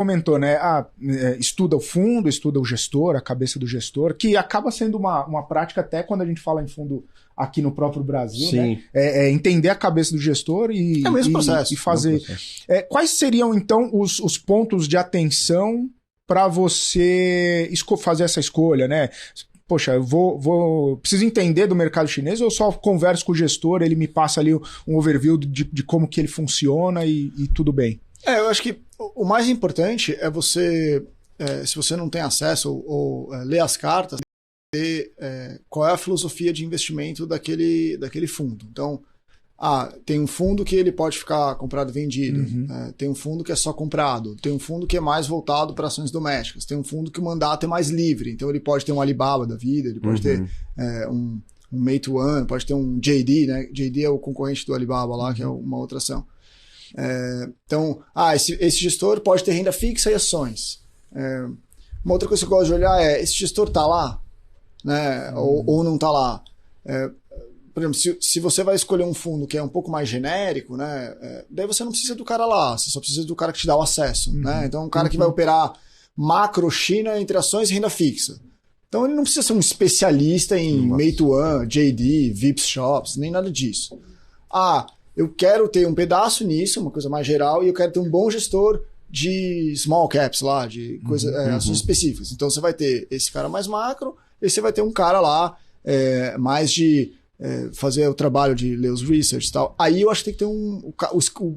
comentou, né? Estuda o fundo, estuda o gestor, a cabeça do gestor, que acaba sendo uma prática até quando a gente fala em fundo aqui no próprio Brasil, Sim. né? Entender a cabeça do gestor e, o mesmo processo, e fazer. Quais seriam, então, os pontos de atenção para você fazer essa escolha, né? Poxa, eu preciso entender do mercado chinês ou eu só converso com o gestor, ele me passa ali um overview de como que ele funciona e tudo bem? Eu acho que o mais importante é você, se você não tem acesso ou ler as cartas, ver qual é a filosofia de investimento daquele fundo. Então, tem um fundo que ele pode ficar comprado e vendido, tem um fundo que é só comprado, tem um fundo que é mais voltado para ações domésticas, tem um fundo que o mandato é mais livre, então ele pode ter um Alibaba da vida, ele pode ter um Meituan, pode ter um JD, né? JD é o concorrente do Alibaba lá, que é uma outra ação. Então, esse gestor pode ter renda fixa e ações. Uma outra coisa que eu gosto de olhar esse gestor está lá, né? Ou não está lá. Por exemplo, se você vai escolher um fundo que é um pouco mais genérico, né? Daí você não precisa do cara lá, você só precisa do cara que te dá o acesso. Né? Então, um cara que vai operar macro China entre ações e renda fixa. Então, ele não precisa ser um especialista em Meituan, JD, Vips Shops, nem nada disso. Eu quero ter um pedaço nisso, uma coisa mais geral, e eu quero ter um bom gestor de small caps lá, de ações específicas. Então você vai ter esse cara mais macro, e você vai ter um cara lá mais de fazer o trabalho de ler os research e tal. Aí eu acho que tem que ter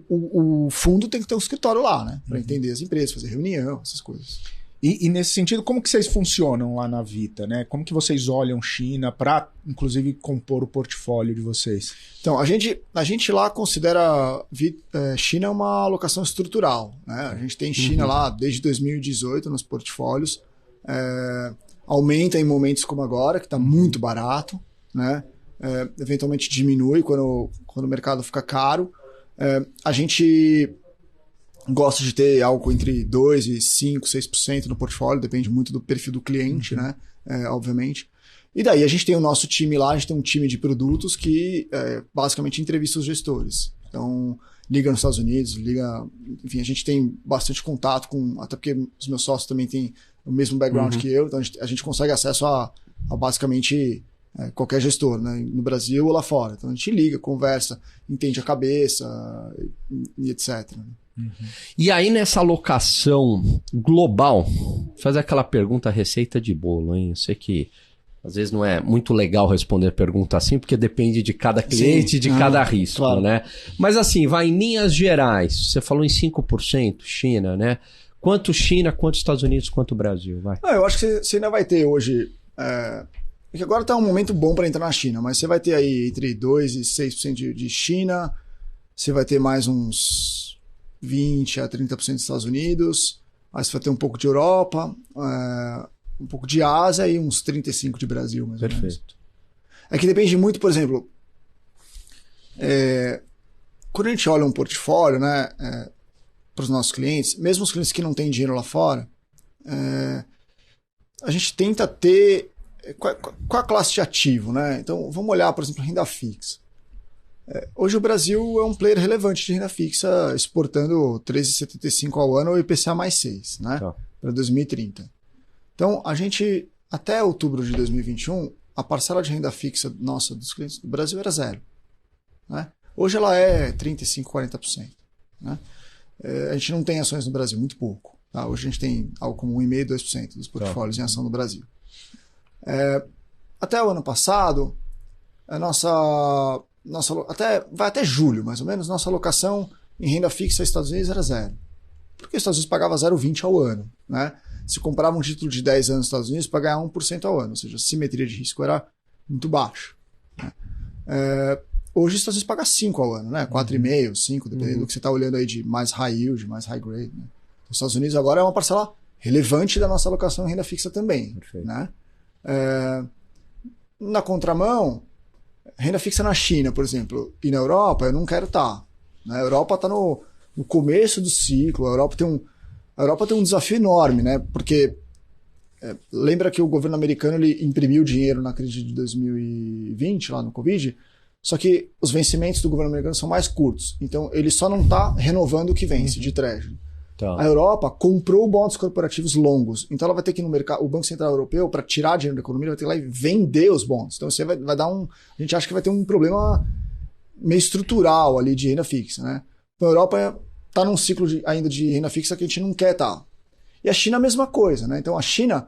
o fundo tem que ter um escritório lá, né? Para entender as empresas, fazer reunião, essas coisas. E nesse sentido, como que vocês funcionam lá na Vita, né? Como que vocês olham China para, inclusive, compor o portfólio de vocês? Então, a gente lá considera China uma alocação estrutural, né? A gente tem China lá desde 2018 nos portfólios. Aumenta em momentos como agora, que está muito barato, né? Eventualmente diminui quando o mercado fica caro. A gente gosta de ter algo entre 2% e 5%, 6% no portfólio, depende muito do perfil do cliente, né? Obviamente. E daí a gente tem o nosso time lá, a gente tem um time de produtos que basicamente entrevista os gestores. Então, liga nos Estados Unidos, enfim, a gente tem bastante contato até porque os meus sócios também têm o mesmo background que eu, então a gente consegue acesso a basicamente qualquer gestor, né? No Brasil ou lá fora. Então a gente liga, conversa, entende a cabeça e etc. E aí nessa alocação global, faz aquela pergunta receita de bolo, hein? Eu sei que às vezes não é muito legal responder pergunta assim, porque depende de cada cliente e de cada risco, claro, né? Mas assim, vai em linhas gerais, você falou em 5% China, né? Quanto China, quanto Estados Unidos, quanto Brasil? Vai. Eu acho que você ainda vai ter hoje... Porque agora está um momento bom para entrar na China, mas você vai ter aí entre 2% e 6% de China, você vai ter mais uns 20% a 30% dos Estados Unidos, aí você vai ter um pouco de Europa, um pouco de Ásia e uns 35% de Brasil, mais ou menos. Perfeito. É que depende muito, por exemplo, quando a gente olha um portfólio, né, para os nossos clientes, mesmo os clientes que não têm dinheiro lá fora, a gente tenta ter qual a classe de ativo, né? Então, vamos olhar, por exemplo, renda fixa. Hoje o Brasil é um player relevante de renda fixa, exportando 13,75 ao ano ou IPCA mais 6, né? Para 2030. Então, a gente, até outubro de 2021, a parcela de renda fixa nossa dos clientes do Brasil era 0. Né? Hoje ela é 35%, 40%. Né? A gente não tem ações no Brasil, muito pouco. Tá? Hoje a gente tem algo como 1,5%, 2% dos portfólios em ação no Brasil. Até o ano passado, a vai até julho, mais ou menos, nossa alocação em renda fixa aos Estados Unidos era 0. Porque os Estados Unidos pagava 0,20 ao ano. Né? Se comprava um título de 10 anos nos Estados Unidos para ganhar 1% ao ano, ou seja, a simetria de risco era muito baixa. Né? Hoje os Estados Unidos pagam 5 ao ano, né? 4,5, 5, dependendo do que você está olhando aí de mais high yield, mais high grade. Né? Os Estados Unidos agora é uma parcela relevante da nossa alocação em renda fixa também. Né? Na contramão, renda fixa na China, por exemplo, e na Europa, eu não quero estar. Né? A Europa está no começo do ciclo, a Europa tem um desafio enorme, né? Porque lembra que o governo americano ele imprimiu dinheiro na crise de 2020, lá no Covid, só que os vencimentos do governo americano são mais curtos, então ele só não está renovando o que vence de treasury. Tá. A Europa comprou bonds corporativos longos. Então ela vai ter que ir no mercado, o Banco Central Europeu, para tirar dinheiro da economia, vai ter que ir lá e vender os bonds. Então você vai dar um. A gente acha que vai ter um problema meio estrutural ali de renda fixa, né? Então a Europa está num ciclo ainda de renda fixa que a gente não quer estar. E a China a mesma coisa, né? Então a China,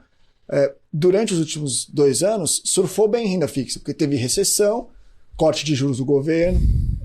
durante os últimos 2 anos, surfou bem em renda fixa, porque teve recessão, corte de juros do governo,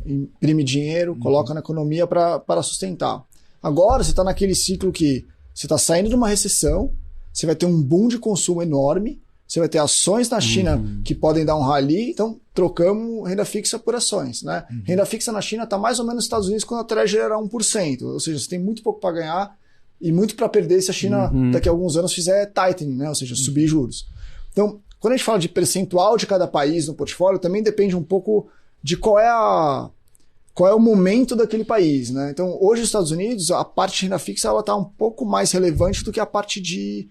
imprime dinheiro, coloca na economia para sustentar. Agora você está naquele ciclo que você está saindo de uma recessão, você vai ter um boom de consumo enorme, você vai ter ações na China que podem dar um rally, então trocamos renda fixa por ações, né? Renda fixa na China está mais ou menos nos Estados Unidos quando a Treasury era 1%, ou seja, você tem muito pouco para ganhar e muito para perder se a China daqui a alguns anos fizer tightening, né? Ou seja, subir juros. Então, quando a gente fala de percentual de cada país no portfólio, também depende um pouco de qual é o momento daquele país, né? Então, hoje nos Estados Unidos, a parte de renda fixa está um pouco mais relevante do que a parte de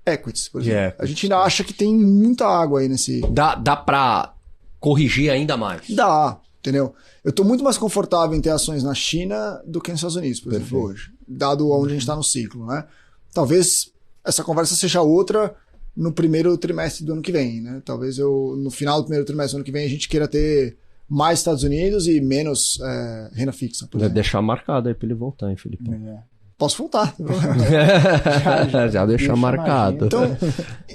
equities, por exemplo. A gente ainda acha que tem muita água aí nesse... Dá para corrigir ainda mais? Dá, entendeu? Eu estou muito mais confortável em ter ações na China do que nos Estados Unidos, por exemplo, hoje, dado onde a gente está no ciclo, né? Talvez essa conversa seja outra no primeiro trimestre do ano que vem, né? Talvez no final do primeiro trimestre do ano que vem a gente queira ter mais Estados Unidos e menos renda fixa. Vai deixar marcado aí para ele voltar, hein, Felipe? Posso voltar. já deixa marcado. Então,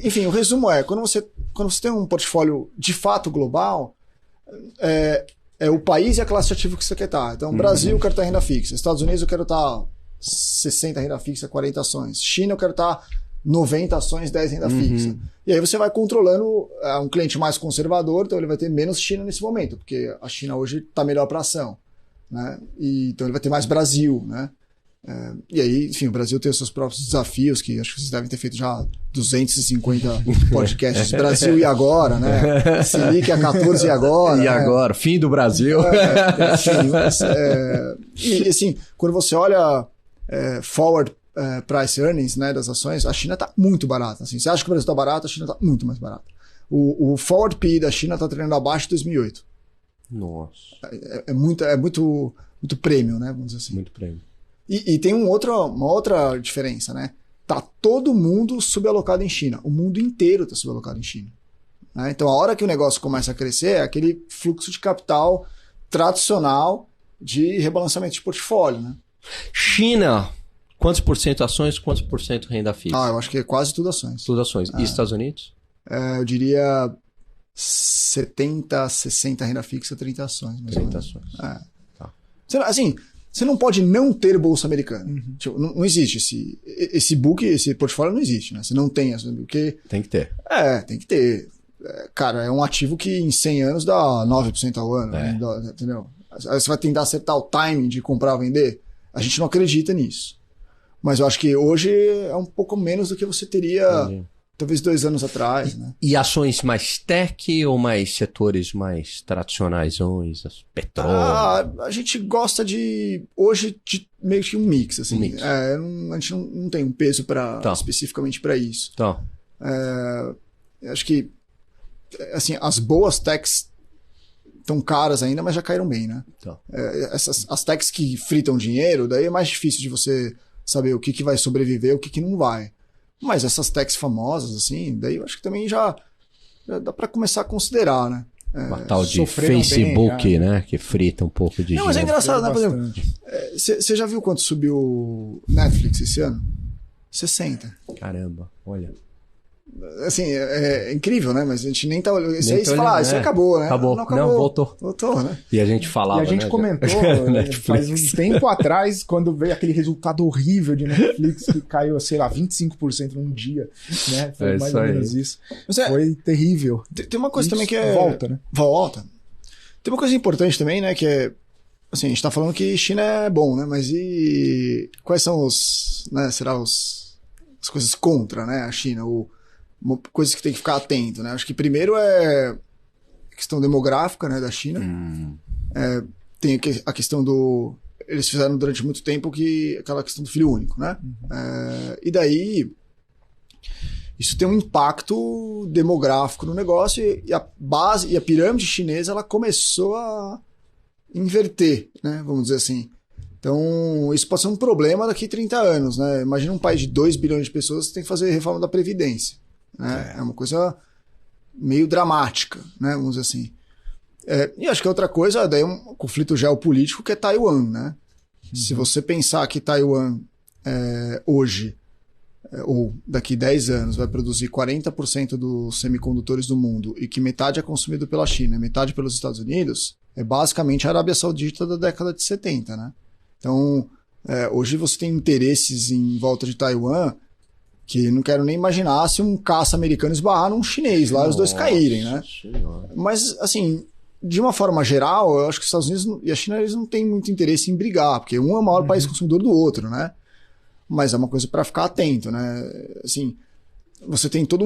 enfim, o resumo é, quando você tem um portfólio de fato global, é o país e a classe de ativo que você quer estar. Então, Brasil, eu quero estar em renda fixa. Estados Unidos, eu quero estar 60 renda fixa, 40 ações. China, eu quero estar 90 ações, 10 renda fixa. E aí você vai controlando um cliente mais conservador, então ele vai ter menos China nesse momento, porque a China hoje está melhor para ação, né? Então ele vai ter mais Brasil, né? E aí, enfim, o Brasil tem os seus próprios desafios, que acho que vocês devem ter feito já 250 podcasts. Brasil e agora, né? Selic a 14 e agora. E agora, fim do Brasil. E assim, quando você olha forward price earnings, né, das ações, a China está muito barata. Assim, você acha que o Brasil está barato, a China está muito mais barata. O forward PE da China está treinando abaixo de 2008. Nossa. É muito prêmio, né? Vamos dizer assim. Muito prêmio. E tem uma outra diferença, né? Tá todo mundo subalocado em China. O mundo inteiro está subalocado em China. Né? Então, a hora que o negócio começa a crescer, é aquele fluxo de capital tradicional de rebalanceamento de portfólio, né? China, quantos por cento ações, quantos por cento renda fixa? Eu acho que é quase tudo ações. Tudo ações. E Estados Unidos? Eu diria 70, 60 renda fixa, 30 ações. 30 ações. Tá. Assim, você não pode não ter bolsa americana. Tipo, não existe esse book, esse portfólio não existe, né? Você não tem, porque... Tem que ter. Tem que ter. Cara, é um ativo que em 100 anos dá 9% ao ano, né? Entendeu? Aí você vai tentar acertar o timing de comprar ou vender. A gente não acredita nisso. Mas eu acho que hoje é um pouco menos do que você teria... Talvez 2 anos atrás, né? E ações mais tech ou mais setores mais tradicionais? Petróleo? A gente gosta hoje de meio que um mix, assim. A gente não tem um peso especificamente para isso. Acho que assim, as boas techs estão caras ainda, mas já caíram bem, né? As techs que fritam dinheiro, daí é mais difícil de você saber o que vai sobreviver, o que não vai. Mas essas techs famosas, assim, daí eu acho que também já dá para começar a considerar, né? Uma tal de Facebook, bem, né? Que frita um pouco de dinheiro. Mas é engraçado, né? Por exemplo, você já viu quanto subiu Netflix esse ano? 60. Caramba, olha. Assim, é incrível, né? Mas a gente nem tá olhando. Isso aí você fala, isso acabou, né? Acabou. Não, voltou. Voltou, né? E a gente falava, E a gente comentou faz um tempo atrás, quando veio aquele resultado horrível de Netflix, que caiu, sei lá, 25% num dia, né? Foi mais ou menos isso. Foi terrível. Tem uma coisa também que é... Volta, né? Volta. Tem uma coisa importante também, né? Que é... Assim, a gente tá falando que China é bom, né? Mas e... Quais são as coisas contra, né? A China, uma coisa que tem que ficar atento, né? Acho que primeiro é a questão demográfica, né, da China. Tem a questão do... Eles fizeram durante muito tempo aquela questão do filho único, né? E daí isso tem um impacto demográfico no negócio e a base e a pirâmide chinesa ela começou a inverter, né? Vamos dizer assim. Então, isso pode ser um problema daqui a 30 anos, né? Imagina um país de 2 bilhões de pessoas que tem que fazer reforma da Previdência. Né? É uma coisa meio dramática, né? Vamos dizer assim. E acho que outra coisa, daí um conflito geopolítico que é Taiwan, né? Se você pensar que Taiwan hoje, ou daqui 10 anos, vai produzir 40% dos semicondutores do mundo e que metade é consumido pela China e metade pelos Estados Unidos, é basicamente a Arábia Saudita da década de 70, né? Então, hoje você tem interesses em volta de Taiwan que não quero nem imaginar se um caça americano esbarrar num chinês lá e os dois caírem, né? Senhora. Mas, assim, de uma forma geral, eu acho que os Estados Unidos e a China eles não têm muito interesse em brigar, porque um é o maior país consumidor do outro, né? Mas é uma coisa para ficar atento, né? Assim, você tem todo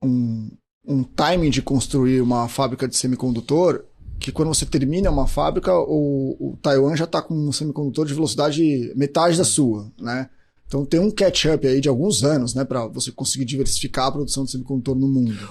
um timing de construir uma fábrica de semicondutor que quando você termina uma fábrica, o Taiwan já está com um semicondutor de velocidade metade da sua, né? Então tem um catch-up aí de alguns anos, né, para você conseguir diversificar a produção de semicondutor no mundo.